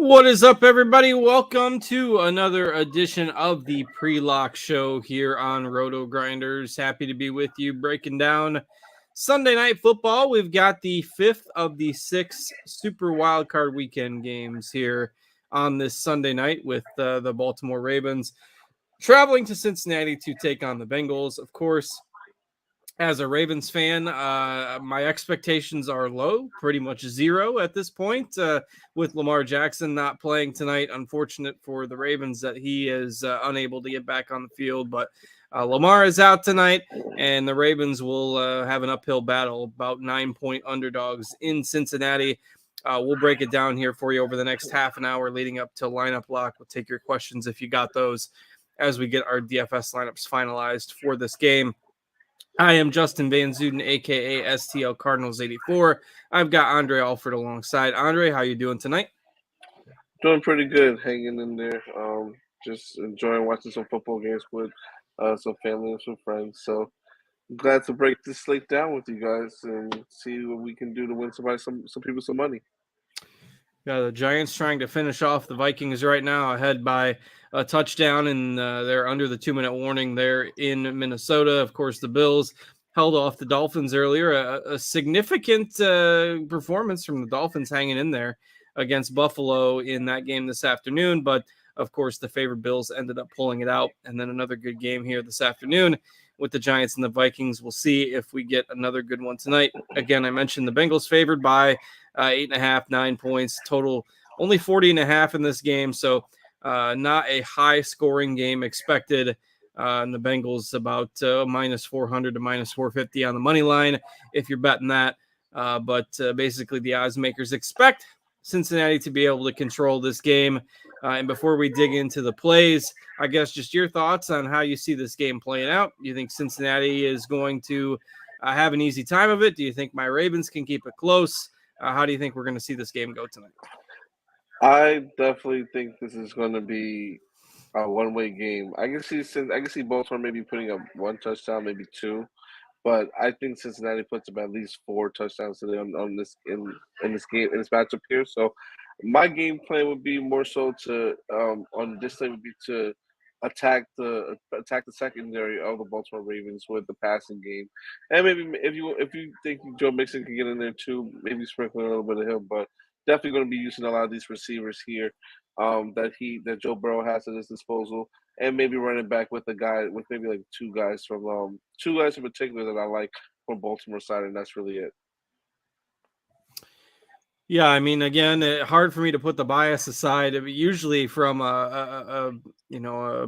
What is up, everybody? Welcome to another edition of the Pre-Lock Show here on RotoGrinders. Happy to be with you breaking down Sunday Night Football. We've got the fifth of the six Super Wildcard Weekend games here on this Sunday night with the Baltimore Ravens traveling to Cincinnati to take on the Bengals. Of course, as a Ravens fan, my expectations are low, pretty much zero at this point. With Lamar Jackson not playing tonight, unfortunate for the Ravens that he is unable to get back on the field. But Lamar is out tonight, and the Ravens will have an uphill battle, about 9-point underdogs in Cincinnati. We'll break it down here for you over the next half an hour leading up to lineup lock. We'll take your questions if you got those as we get our DFS lineups finalized for this game. I am Justin Van Zuiden, a.k.a. STL Cardinals 84. I've got Andre Alford alongside. Andre, how you doing tonight? Doing pretty good, hanging in there. Just enjoying watching some football games with some family and some friends. So glad to break this slate down with you guys and see what we can do to win some people some money. Yeah, the Giants trying to finish off the Vikings right now, ahead by a touchdown, and they're under the 2-minute warning there in Minnesota. Of course, the Bills held off the Dolphins earlier. A significant performance from the Dolphins hanging in there against Buffalo in that game this afternoon. But, of course, the favored Bills ended up pulling it out. And then another good game here this afternoon with the Giants and the Vikings. We'll see if we get another good one tonight. Again, I mentioned the Bengals favored by 8.5, 9 points total, only 40.5 in this game. So not a high scoring game expected. And the Bengals about minus 400 to minus 450 on the money line if you're betting that. But basically, the odds makers expect Cincinnati to be able to control this game. And before we dig into the plays, I guess just your thoughts on how you see this game playing out. Do you think Cincinnati is going to have an easy time of it? Do you think my Ravens can keep it close? How do you think we're going to see this game go tonight? I definitely think this is going to be a one-way game. I can see Baltimore maybe putting up one touchdown, maybe two. But I think Cincinnati puts up at least four touchdowns today on this in this game in this matchup here. So my game plan would be more so to on this day would be to attack the secondary of the Baltimore Ravens with the passing game, and maybe if you think Joe Mixon can get in there too, maybe sprinkling a little bit of him, but definitely going to be using a lot of these receivers here that Joe Burrow has at his disposal, and maybe running back with a guy with maybe like two guys in particular that I like from Baltimore side, and that's really it. Yeah, I mean, again, hard for me to put the bias aside. I mean, usually, from a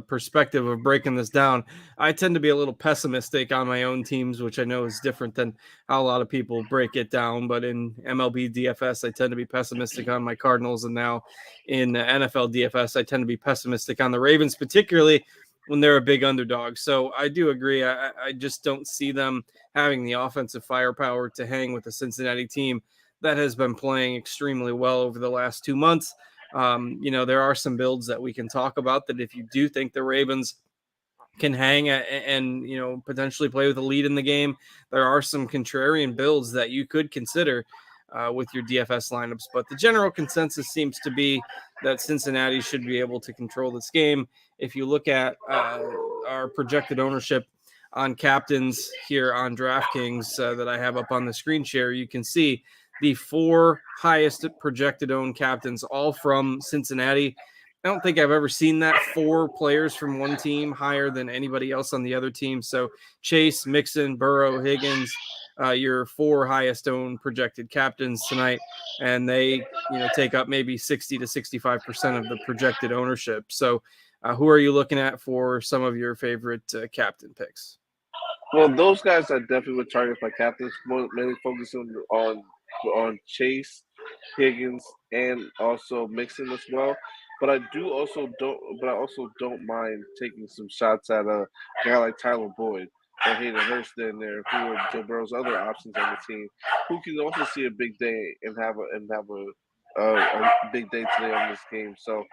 perspective of breaking this down, I tend to be a little pessimistic on my own teams, which I know is different than how a lot of people break it down. But in MLB DFS, I tend to be pessimistic on my Cardinals, and now in NFL DFS, I tend to be pessimistic on the Ravens, particularly when they're a big underdog. So I do agree. I just don't see them having the offensive firepower to hang with the Cincinnati team that has been playing extremely well over the last 2 months. There are some builds that we can talk about that if you do think the Ravens can hang and potentially play with a lead in the game, there are some contrarian builds that you could consider with your DFS lineups. But the general consensus seems to be that Cincinnati should be able to control this game. If you look at our projected ownership on captains here on DraftKings that I have up on the screen share, you can see the four highest projected owned captains, all from Cincinnati. I don't think I've ever seen that. Four players from one team higher than anybody else on the other team. So Chase, Mixon, Burrow, Higgins, your four highest owned projected captains tonight. And they, take up maybe 60 to 65% of the projected ownership. So who are you looking at for some of your favorite captain picks? Well, those guys I definitely would target my captains, mainly focusing on Chase, Higgins, and also Mixon as well. But I also don't mind taking some shots at a guy like Tyler Boyd or Hayden Hurst in there, who are Joe Burrow's other options on the team, who can also see a big day and have a big day today on this game. So,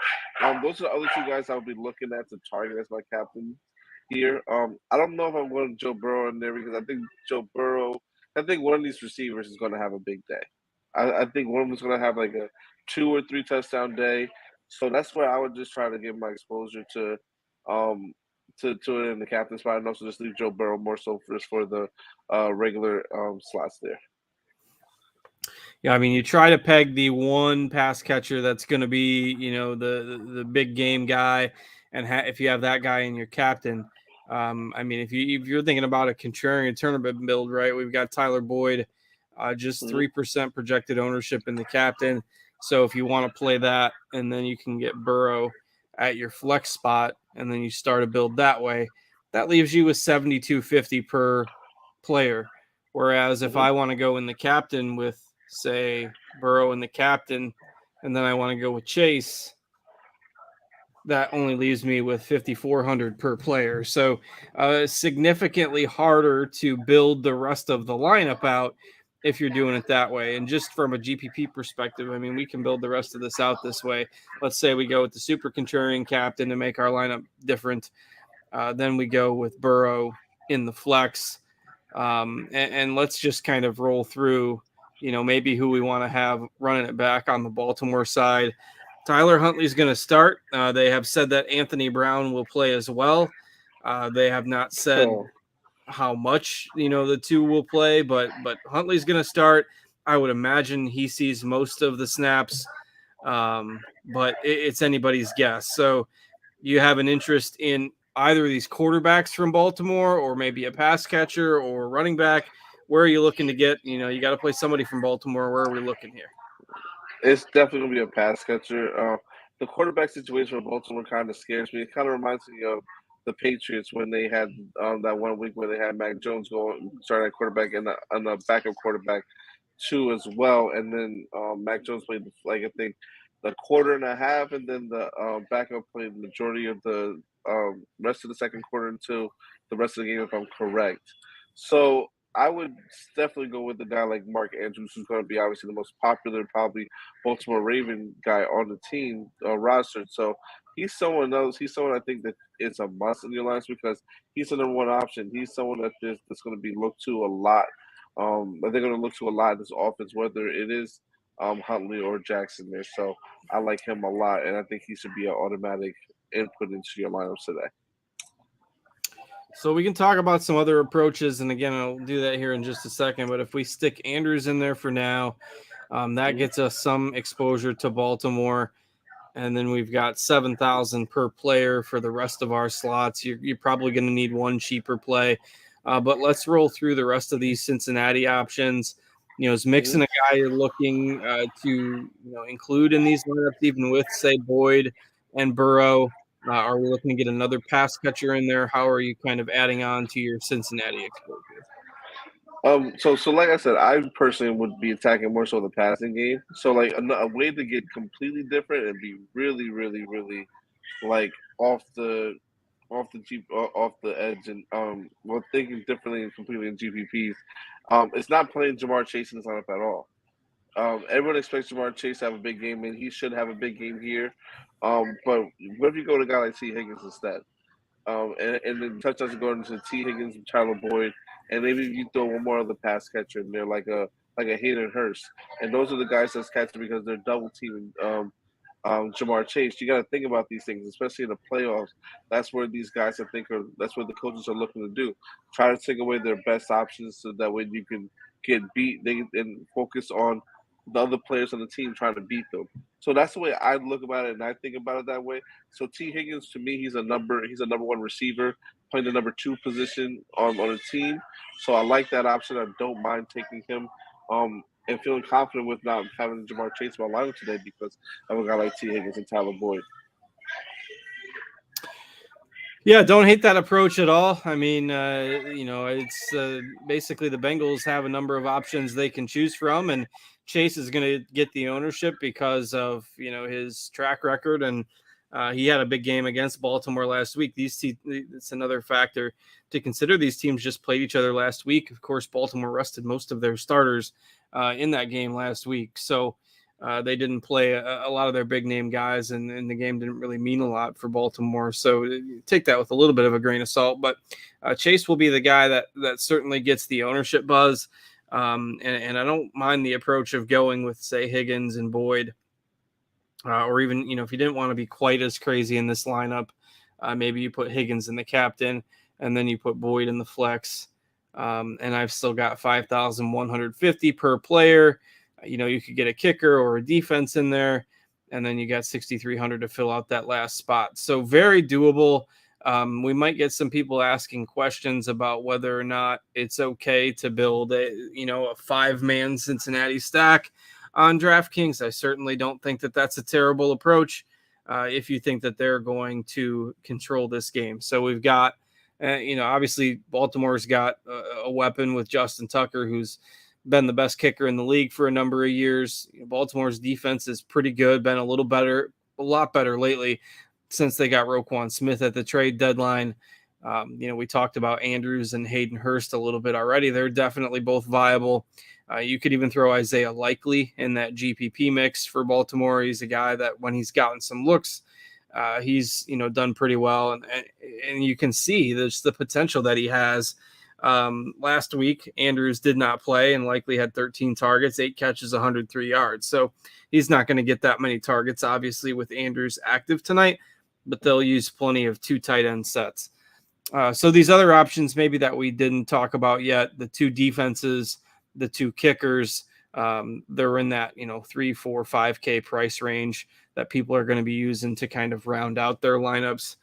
those are the other two guys I would be looking at to target as my captain here. I don't know if I'm going Joe Burrow in there because I think one of these receivers is going to have a big day. I think one of them's going to have like a 2 or 3 touchdown day. So that's where I would just try to give my exposure um to it in the captain spot, and also just leave Joe Burrow more so for the regular slots there. Yeah, I mean, you try to peg the one pass catcher that's going to be, the big game guy, and if you have that guy in your captain, I mean, if you're thinking about a contrarian tournament build, right? We've got Tyler Boyd, just Mhm. 3% projected ownership in the captain. So if you want to play that, and then you can get Burrow at your flex spot, and then you start a build that way, that leaves you with 7,250 per player. Whereas if Mhm. I want to go in the captain with, say, Burrow in the captain, and then I want to go with Chase, that only leaves me with 5,400 per player. So significantly harder to build the rest of the lineup out if you're doing it that way. And just from a GPP perspective, I mean, we can build the rest of this out this way. Let's say we go with the super contrarian captain to make our lineup different. Then we go with Burrow in the flex. And let's just kind of roll through, maybe who we want to have running it back on the Baltimore side. Tyler Huntley's going to start. They have said that Anthony Brown will play as well. They have not said So how much, the two will play, but Huntley's going to start. I would imagine he sees most of the snaps, but it's anybody's guess. So you have an interest in either of these quarterbacks from Baltimore, or maybe a pass catcher or running back? Where are you looking to get? You got to play somebody from Baltimore. Where are we looking here? it's definitely gonna be a pass catcher. The quarterback situation for Baltimore kind of scares me. It kind of reminds me of the Patriots when they had that 1 week where they had Mac Jones going starting at quarterback and the backup quarterback too as well. And then Mac Jones played like I think the quarter and a half, and then the backup played the majority of the rest of the second quarter until the rest of the game, if I'm correct. So I would definitely go with a guy like Mark Andrews, who's going to be obviously the most popular, probably Baltimore Raven guy on the team roster. So he's someone else. He's someone I think that is a must in your lines because he's the number one option. He's someone that's going to be looked to a lot. They're going to look to a lot in this offense, whether it is Huntley or Jackson there. So I like him a lot, and I think he should be an automatic input into your lineups today. So we can talk about some other approaches, and again, I'll do that here in just a second. But if we stick Andrews in there for now, that Mhm. gets us some exposure to Baltimore. And then we've got 7,000 per player for the rest of our slots. You're probably going to need one cheaper play, but let's roll through the rest of these Cincinnati options. Is Mhm. Mixon a guy you're looking to include in these lineups, even with, say, Boyd and Burrow? Are we looking to get another pass catcher in there? How are you kind of adding on to your Cincinnati exposure? So like I said, I personally would be attacking more so the passing game. So like a way to get completely different and be really, really, really like off the off the edge and well thinking differently and completely in GPPs. It's not playing Jamar Chase in this lineup at all. Everyone expects Jamar Chase to have a big game, and he should have a big game here. But what if you go to a guy like T. Higgins instead? And then touchdowns are going to T. Higgins and Tyler Boyd, and maybe you throw one more other pass catcher in there, like a Hayden Hurst, and those are the guys that's catching because they're double teaming Jamar Chase. You got to think about these things, especially in the playoffs. That's where these guys, I think, that's what the coaches are looking to do. Try to take away their best options so that way you can get beat and focus on the other players on the team trying to beat them. So that's the way I look about it, and I think about it that way. So T. Higgins to me, he's a number one receiver playing the number two position on a team. So I like that option. I don't mind taking him. And feeling confident with not having Jamar Chase in my lineup today because of a guy like T. Higgins and Tyler Boyd. Yeah, don't hate that approach at all. I mean, it's basically the Bengals have a number of options they can choose from, and Chase is going to get the ownership because of his track record, and he had a big game against Baltimore last week. It's another factor to consider. These teams just played each other last week. Of course, Baltimore rested most of their starters in that game last week, so. They didn't play a lot of their big name guys, and the game didn't really mean a lot for Baltimore. So take that with a little bit of a grain of salt. But Chase will be the guy that certainly gets the ownership buzz. And I don't mind the approach of going with, say, Higgins and Boyd, or even, if you didn't want to be quite as crazy in this lineup, maybe you put Higgins in the captain and then you put Boyd in the flex. And I've still got 5,150 per player. You could get a kicker or a defense in there, and then you got 6,300 to fill out that last spot. So very doable. We might get some people asking questions about whether or not it's okay to build a 5-man Cincinnati stack on DraftKings. I certainly don't think that that's a terrible approach if you think that they're going to control this game. So we've got, obviously Baltimore's got a weapon with Justin Tucker, who's been the best kicker in the league for a number of years. Baltimore's defense is pretty good, been a lot better lately since they got Roquan Smith at the trade deadline. We talked about Andrews and Hayden Hurst a little bit already. They're definitely both viable. You could even throw Isaiah Likely in that GPP mix for Baltimore. He's a guy that when he's gotten some looks, he's done pretty well, and you can see there's the potential that he has. Last week, Andrews did not play and Likely had 13 targets, 8 catches, 103 yards. So he's not going to get that many targets, obviously, with Andrews active tonight, but they'll use plenty of 2 tight end sets. So these other options maybe that we didn't talk about yet, the 2 defenses, the 2 kickers, they're in that 3, 4, 5K price range that people are going to be using to kind of round out their lineups.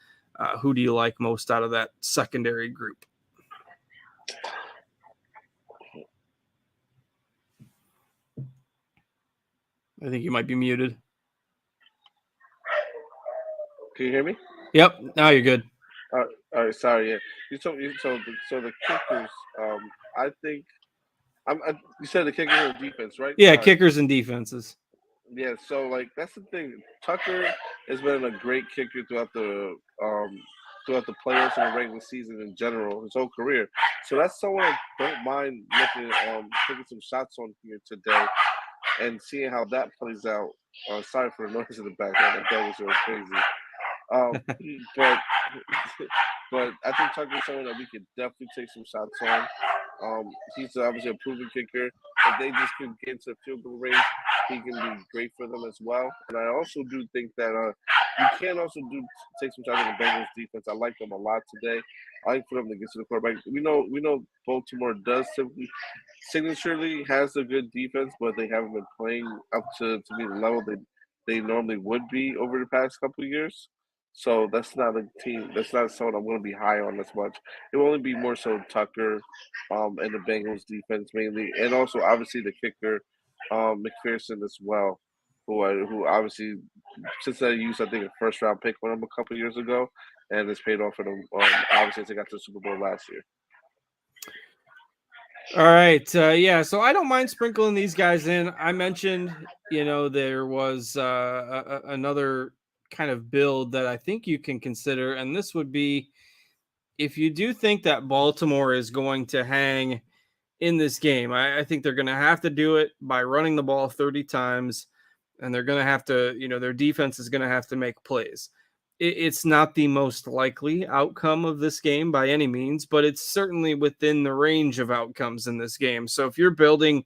Who do you like most out of that secondary group? I think you might be muted. Can you hear me? Yep. Now you're good. All right. Sorry. Yeah. So the kickers. I think. You said the kickers and defense, right? Yeah, kickers and defenses. Yeah. So that's the thing. Tucker has been a great kicker throughout the playoffs and the regular season in general, his whole career. So that's someone I don't mind looking taking some shots on here today and seeing how that plays out. Sorry for the noise in the background. The dog is really crazy. But I think Tucker's someone that we could definitely take some shots on. He's obviously a proven kicker. If they just can get into the field goal range, he can be great for them as well. And I also do think that you can also take some shots on the Bengals defense. I like them a lot today. I like for them to get to the quarterback. We know Baltimore does signaturely has a good defense, but they haven't been playing up to be the level they normally would be over the past couple of years. So that's not a team. That's not someone I'm going to be high on as much. It will only be more so Tucker, and the Bengals defense mainly, and also obviously the kicker, McPherson as well, who obviously Cincinnati used I think a first round pick on him a couple of years ago, and it's paid off for them. Obviously, they got to the Super Bowl last year. All right. Yeah. So I don't mind sprinkling these guys in. I mentioned, there was another kind of build that I think you can consider. And this would be if you do think that Baltimore is going to hang in this game, I think they're going to have to do it by running the ball 30 times. And they're going to have to, their defense is going to have to make plays. It's not the most likely outcome of this game by any means, but it's certainly within the range of outcomes in this game. So if you're building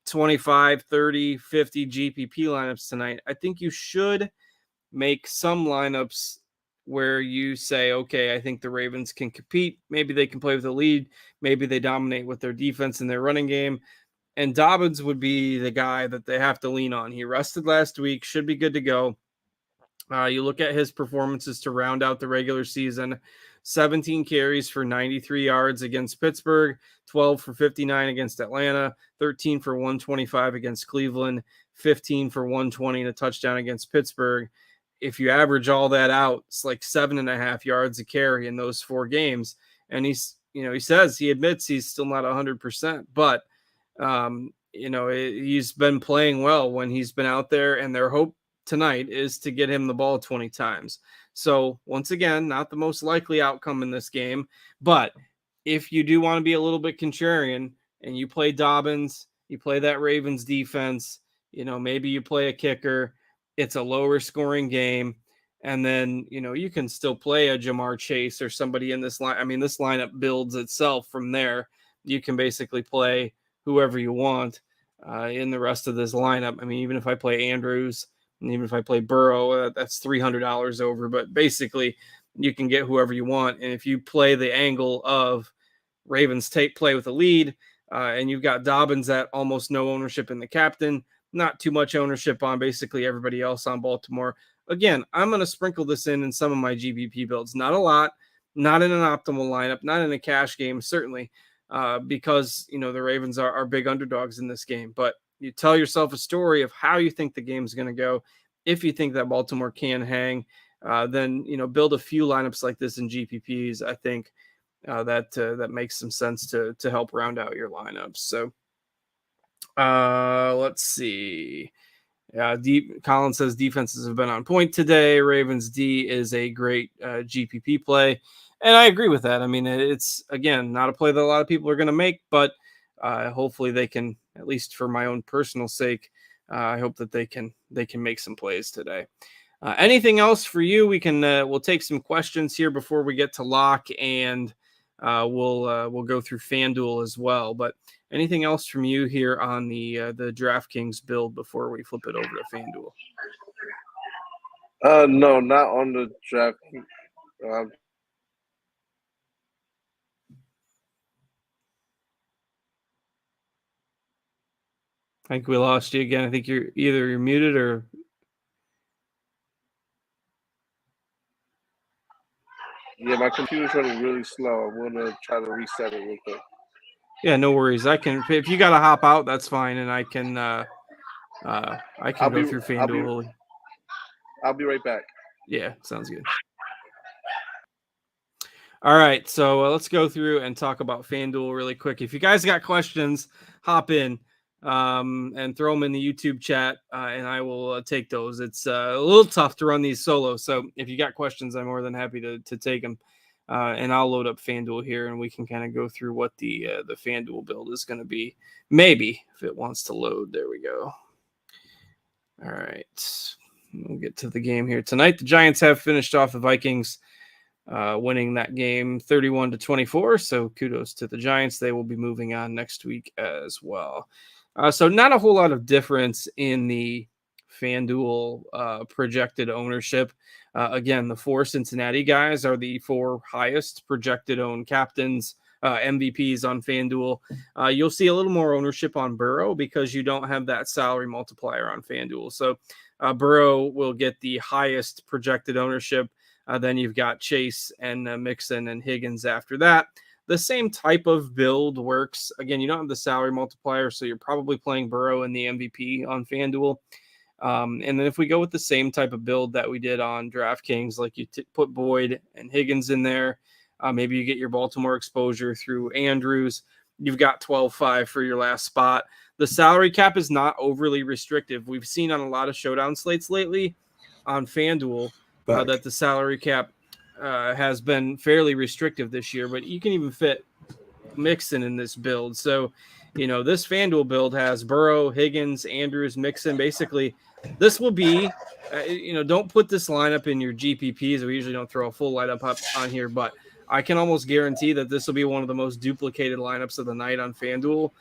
25, 30, 50 GPP lineups tonight, I think you should make some lineups where you say, okay, I think the Ravens can compete. Maybe they can play with the lead. Maybe they dominate with their defense and their running game. And Dobbins would be the guy that they have to lean on. He rested last week, should be good to go. You look at his performances to round out the regular season, 17 carries for 93 yards against Pittsburgh, 12 for 59 against Atlanta, 13 for 125 against Cleveland, 15 for 120 and a touchdown against Pittsburgh. If you average all that out, it's like 7.5 yards a carry in those 4 games. And he admits he's still not 100%, but he's been playing well when he's been out there, and their hope tonight is to get him the ball 20 times. So once again, not the most likely outcome in this game, but if you do want to be a little bit contrarian and you play Dobbins, you play that Ravens defense, maybe you play a kicker, it's a lower scoring game. And then, you can still play a Jamar Chase or somebody in this line. I mean, this lineup builds itself from there. You can basically play whoever you want in the rest of this lineup. I mean, even if I play Andrews and even if I play Burrow, that's $300 over. But basically, you can get whoever you want. And if you play the angle of Ravens play with a lead, and you've got Dobbins at almost no ownership in the captain, not too much ownership on basically everybody else on Baltimore. Again, I'm going to sprinkle this in some of my GBP builds. Not a lot, not in an optimal lineup, not in a cash game, certainly, because, the Ravens are big underdogs in this game. But you tell yourself a story of how you think the game's going to go. If you think that Baltimore can hang, then, build a few lineups like this in GPPs. I think that makes some sense to help round out your lineups. So let's see. Colin says defenses have been on point today. Ravens D is a great GPP play. And I agree with that. I mean, it's, again, not a play that a lot of people are going to make, but hopefully they can, at least for my own personal sake, I hope that they can make some plays today. Anything else for you? We'll take some questions here before we get to lock, and we'll go through FanDuel as well. But anything else from you here on the DraftKings build before we flip it over to FanDuel? No, not on the draft. I think we lost you again. I think you're muted or. Yeah, my computer's running really slow. I'm gonna try to reset it real quick. Yeah, no worries. I can, if you gotta hop out, that's fine, and I can go through FanDuel. I'll be right back. Yeah, sounds good. All right, so let's go through and talk about FanDuel really quick. If you guys got questions, hop in and throw them in the YouTube chat, and I will take those. It's a little tough to run these solo, so if you got questions, I'm more than happy to take them. And I'll load up FanDuel here, and we can kind of go through what the FanDuel build is going to be. Maybe if it wants to load. There we go. All right, we'll get to the game here tonight. The Giants have finished off the Vikings, winning that game 31-24. So kudos to the Giants. They will be moving on next week as well. So not a whole lot of difference in the FanDuel projected ownership. Again, the 4 Cincinnati guys are the 4 highest projected owned captains, MVPs on FanDuel. You'll see a little more ownership on Burrow because you don't have that salary multiplier on FanDuel. So Burrow will get the highest projected ownership. Then you've got Chase and Mixon and Higgins after that. The same type of build works. Again, you don't have the salary multiplier, so you're probably playing Burrow in the MVP on FanDuel. And then if we go with the same type of build that we did on DraftKings, like you put Boyd and Higgins in there, maybe you get your Baltimore exposure through Andrews. You've got 12-5 for your last spot. The salary cap is not overly restrictive. We've seen on a lot of showdown slates lately on FanDuel that the salary cap has been fairly restrictive this year, but you can even fit Mixon in this build. So, this FanDuel build has Burrow, Higgins, Andrews, Mixon. Basically, this will be, don't put this lineup in your GPPs. We usually don't throw a full lineup up on here, but I can almost guarantee that this will be one of the most duplicated lineups of the night on FanDuel.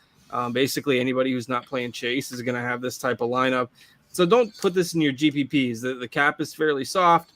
Basically, anybody who's not playing Chase is going to have this type of lineup. So don't put this in your GPPs. The cap is fairly soft.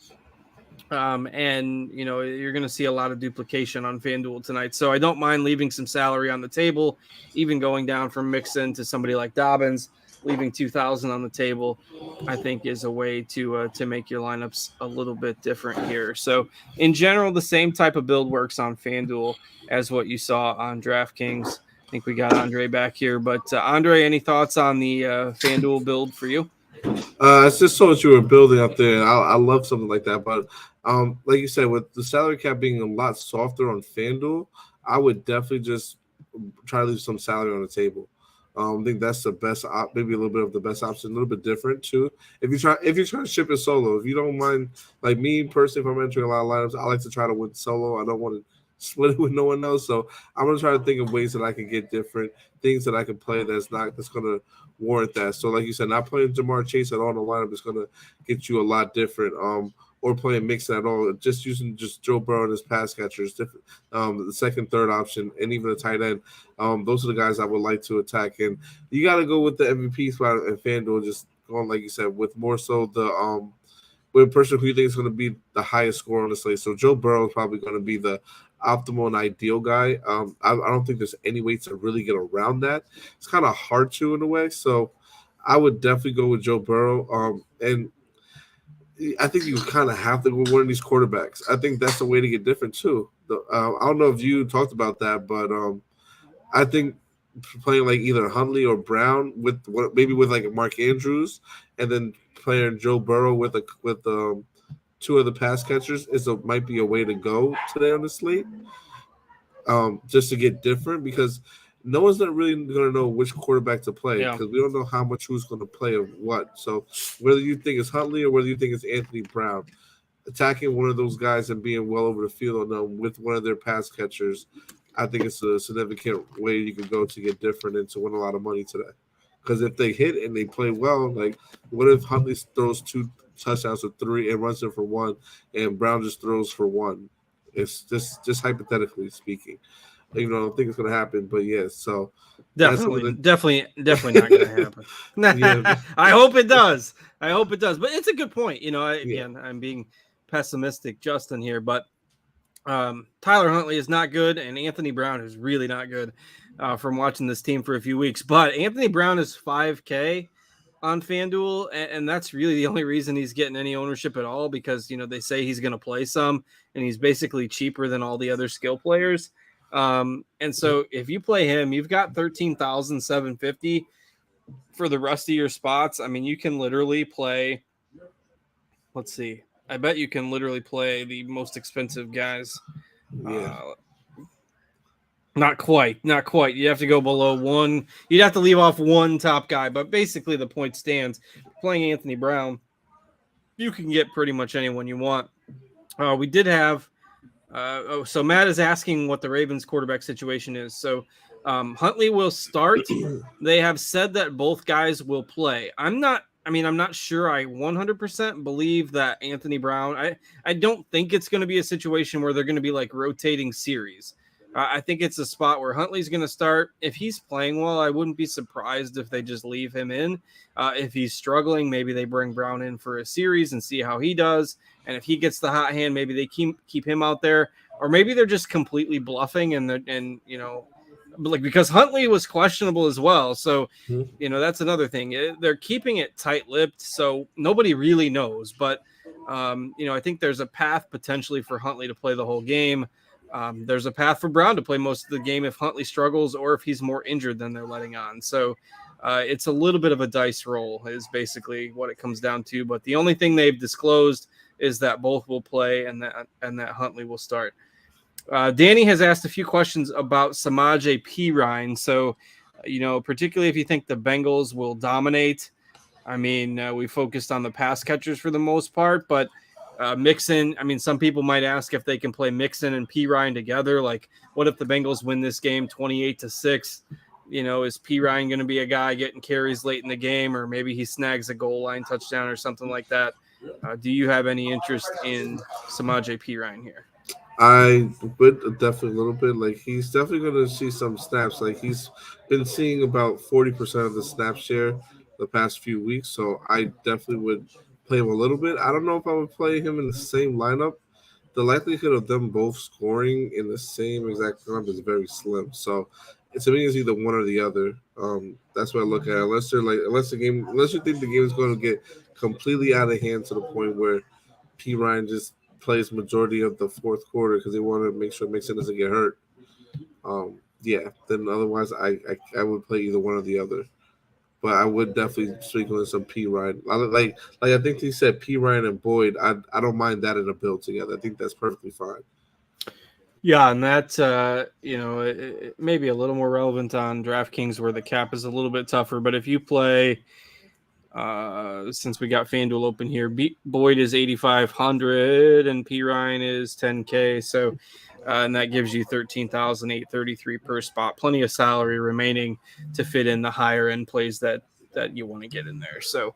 And you're going to see a lot of duplication on FanDuel tonight. So I don't mind leaving some salary on the table, even going down from Mixon to somebody like Dobbins, leaving 2,000 on the table, I think is a way to make your lineups a little bit different here. So in general, the same type of build works on FanDuel as what you saw on DraftKings. I think we got Andre back here, but Andre, any thoughts on the FanDuel build for you? It's just so much you were building up there. I love something like that. But like you said, with the salary cap being a lot softer on FanDuel, I would definitely just try to leave some salary on the table. I think that's the best, maybe a little bit of the best option, a little bit different too. If you're trying to ship it solo, if you don't mind, like me personally, if I'm entering a lot of lineups, I like to try to win solo. I don't want to split it with no one else. So I'm gonna try to think of ways that I can get different things that I can play that's gonna warrant that. So like you said, not playing Jamar Chase at all in the lineup is gonna get you a lot different. or playing Mixon at all. Just using just Joe Burrow and his pass catchers, different, the second, third option, and even a tight end. Those are the guys I would like to attack. And you got to go with the MVP spot and FanDuel, just going like you said, with more so the with a person who you think is going to be the highest score on the slate. So Joe Burrow is probably going to be the optimal and ideal guy. I don't think there's any way to really get around that. It's kind of hard to in a way. So I would definitely go with Joe Burrow. And I think you kind of have to go with one of these quarterbacks. I think that's the way to get different too. I don't know if you talked about that, but I think playing like either Huntley or Brown maybe with like Mark Andrews, and then playing Joe Burrow with two of the pass catchers might be a way to go today on the slate. Just to get different, because no one's not really going to know which quarterback to play, because we don't know how much who's going to play of what. So whether you think it's Huntley or whether you think it's Anthony Brown, attacking one of those guys and being well over the field on them with one of their pass catchers, I think it's a significant way you can go to get different and to win a lot of money today. Because if they hit and they play well, like what if Huntley throws 2 touchdowns or 3 and runs it for 1, and Brown just throws for 1? It's just hypothetically speaking. I don't think it's going to happen, but yes. So definitely not going to happen. Yeah. I hope it does. But it's a good point. Again, I'm being pessimistic, Justin here, but Tyler Huntley is not good, and Anthony Brown is really not good from watching this team for a few weeks. But Anthony Brown is $5K on FanDuel, and that's really the only reason he's getting any ownership at all, because they say he's going to play some, and he's basically cheaper than all the other skill players. And so if you play him, you've got 13,750 for the rest of your spots. I mean, you can literally play. Let's see. I bet you can literally play the most expensive guys. Not quite. You have to go below 1. You'd have to leave off 1 top guy, but basically the point stands. Playing Anthony Brown, you can get pretty much anyone you want. We did have so Matt is asking what the Ravens quarterback situation is. So Huntley will start. They have said that both guys will play. I'm not sure I 100% believe that Anthony Brown. I don't think it's going to be a situation where they're going to be like rotating series. I think it's a spot where Huntley's going to start. If he's playing well, I wouldn't be surprised if they just leave him in. If he's struggling, maybe they bring Brown in for a series and see how he does. And if he gets the hot hand, maybe they keep him out there. Or maybe they're just completely bluffing because Huntley was questionable as well. So, that's another thing. They're keeping it tight-lipped, so nobody really knows. But, I think there's a path potentially for Huntley to play the whole game. There's a path for Brown to play most of the game if Huntley struggles or if he's more injured than they're letting on. So it's a little bit of a dice roll is basically what it comes down to. But the only thing they've disclosed is that both will play and that Huntley will start. Danny has asked a few questions about Samaje Perine. So, particularly if you think the Bengals will dominate. I mean, we focused on the pass catchers for the most part, but Mixon, some people might ask if they can play Mixon and Perine together. Like, what if the Bengals win this game 28-6? Is Perine going to be a guy getting carries late in the game, or maybe he snags a goal line touchdown or something like that? Do you have any interest in Samaje Perine here? I would definitely a little bit. Like, he's definitely going to see some snaps. Like, he's been seeing about 40% of the snap share the past few weeks, so I definitely would play him a little bit. I don't know if I would play him in the same lineup. The likelihood of them both scoring in the same exact lineup is very slim. So to me, it's either one or the other. That's what I look at. Unless you think the game is going to get completely out of hand to the point where Perine just plays majority of the fourth quarter because they want to make sure Mixon doesn't get hurt. Then otherwise I would play either one or the other. But I would definitely speak on some Perine. Like I think he said Perine and Boyd. I don't mind that in a build together. I think that's perfectly fine. Yeah, and that it may be a little more relevant on DraftKings where the cap is a little bit tougher. But if you play, since we got FanDuel open here, Boyd is 8,500 and Perine is 10K. So, and that gives you 13,833 per spot. Plenty of salary remaining to fit in the higher end plays that you want to get in there. So,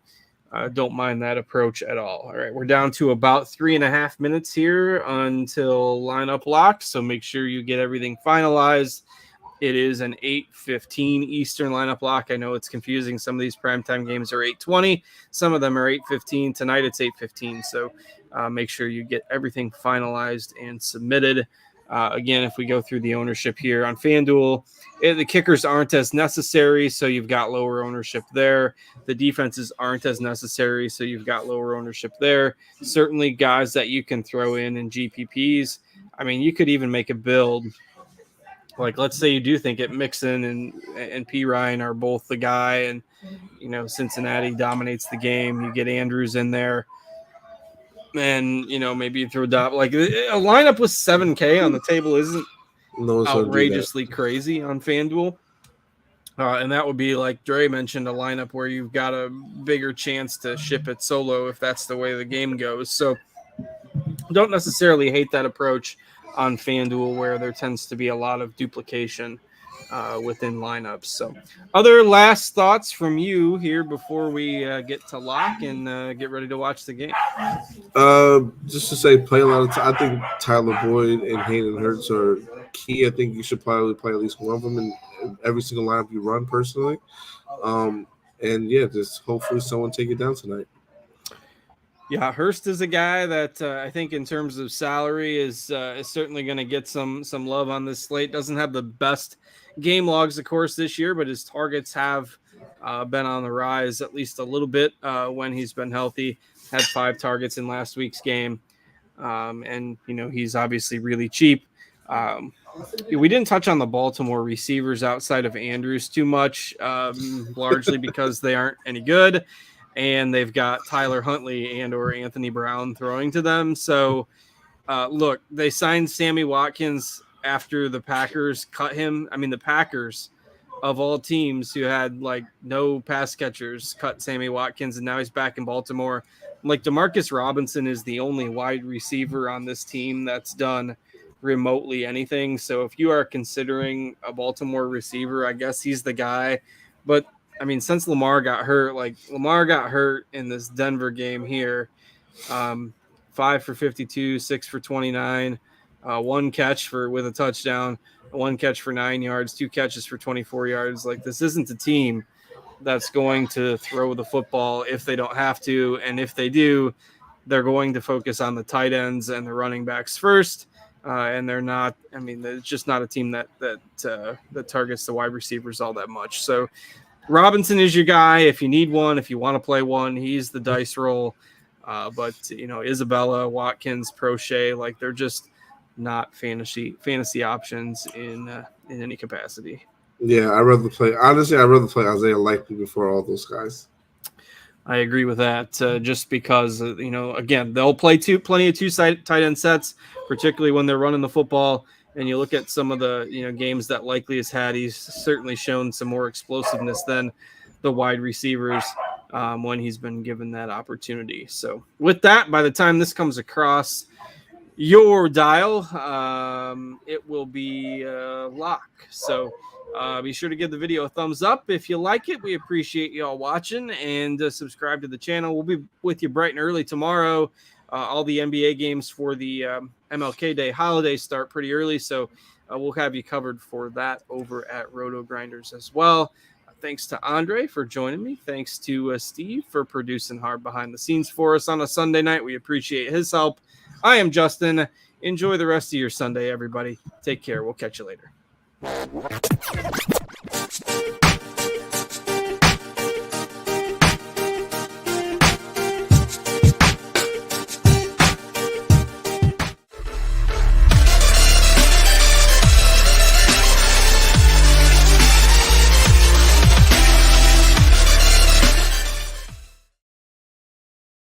don't mind that approach at all. All right, we're down to about 3.5 minutes here until lineup lock, so make sure you get everything finalized. It is an 8:15 Eastern lineup lock. I know it's confusing. Some of these primetime games are 8:20. Some of them are 8:15. Tonight it's 8:15. So make sure you get everything finalized and submitted. Again, if we go through the ownership here on FanDuel, the kickers aren't as necessary, so you've got lower ownership there. The defenses aren't as necessary, so you've got lower ownership there. Certainly guys that you can throw in GPPs. I mean, you could even make a build. Like, let's say you do think it Mixon and P. Ryan are both the guy, and, Cincinnati dominates the game. You get Andrews in there, and, maybe you throw Dobb. Like, a lineup with 7K on the table isn't outrageously crazy on FanDuel. And that would be, like Dre mentioned, a lineup where you've got a bigger chance to ship it solo if that's the way the game goes. So don't necessarily hate that approach on FanDuel, where there tends to be a lot of duplication within lineups. So other last thoughts from you here before we get to lock and get ready to watch the game? Just to say, play a lot of time. I think Tyler Boyd and Hayden Hurts are key. I think you should probably play at least one of them in every single lineup you run personally. And yeah, just hopefully someone take it down tonight. Yeah, Hurst is a guy that I think in terms of salary is certainly going to get some love on this slate. Doesn't have the best game logs, of course, this year, but his targets have been on the rise at least a little bit when he's been healthy. Had 5 targets in last week's game. And, he's obviously really cheap. We didn't touch on the Baltimore receivers outside of Andrews too much, largely because they aren't any good. And they've got Tyler Huntley and or Anthony Brown throwing to them. So, look, they signed Sammy Watkins after the Packers cut him. I mean, the Packers, of all teams who had, like, no pass catchers, cut Sammy Watkins, and now he's back in Baltimore. Like, Demarcus Robinson is the only wide receiver on this team that's done remotely anything. So if you are considering a Baltimore receiver, I guess he's the guy. But I mean, since Lamar got hurt in this Denver game here, 5 for 52, 6 for 29, 1 catch with a touchdown, 1 catch for 9 yards, 2 catches for 24 yards. Like, this isn't a team that's going to throw the football if they don't have to. And if they do, they're going to focus on the tight ends and the running backs first. And they're not, I mean, it's just not a team that targets the wide receivers all that much. So Robinson is your guy. If you need one, if you want to play one, he's the dice roll. But Isabella, Watkins, Prochet, like, they're just not fantasy options in any capacity. Yeah, I'd rather play Isaiah Likely before all those guys. I agree with that, just because, again, they'll play plenty of two tight end sets, particularly when they're running the football. And you look at some of the games that Likely has had, he's certainly shown some more explosiveness than the wide receivers when he's been given that opportunity. So with that, by the time this comes across your dial, it will be lock. So be sure to give the video a thumbs up if you like it. We appreciate you all watching, and subscribe to the channel. We'll be with you bright and early tomorrow. All the NBA games for the MLK Day holiday start pretty early, so we'll have you covered for that over at RotoGrinders as well. Thanks to Andre for joining me. Thanks to Steve for producing hard behind the scenes for us on a Sunday night. We appreciate his help. I am Justin. Enjoy the rest of your Sunday, everybody. Take care. We'll catch you later.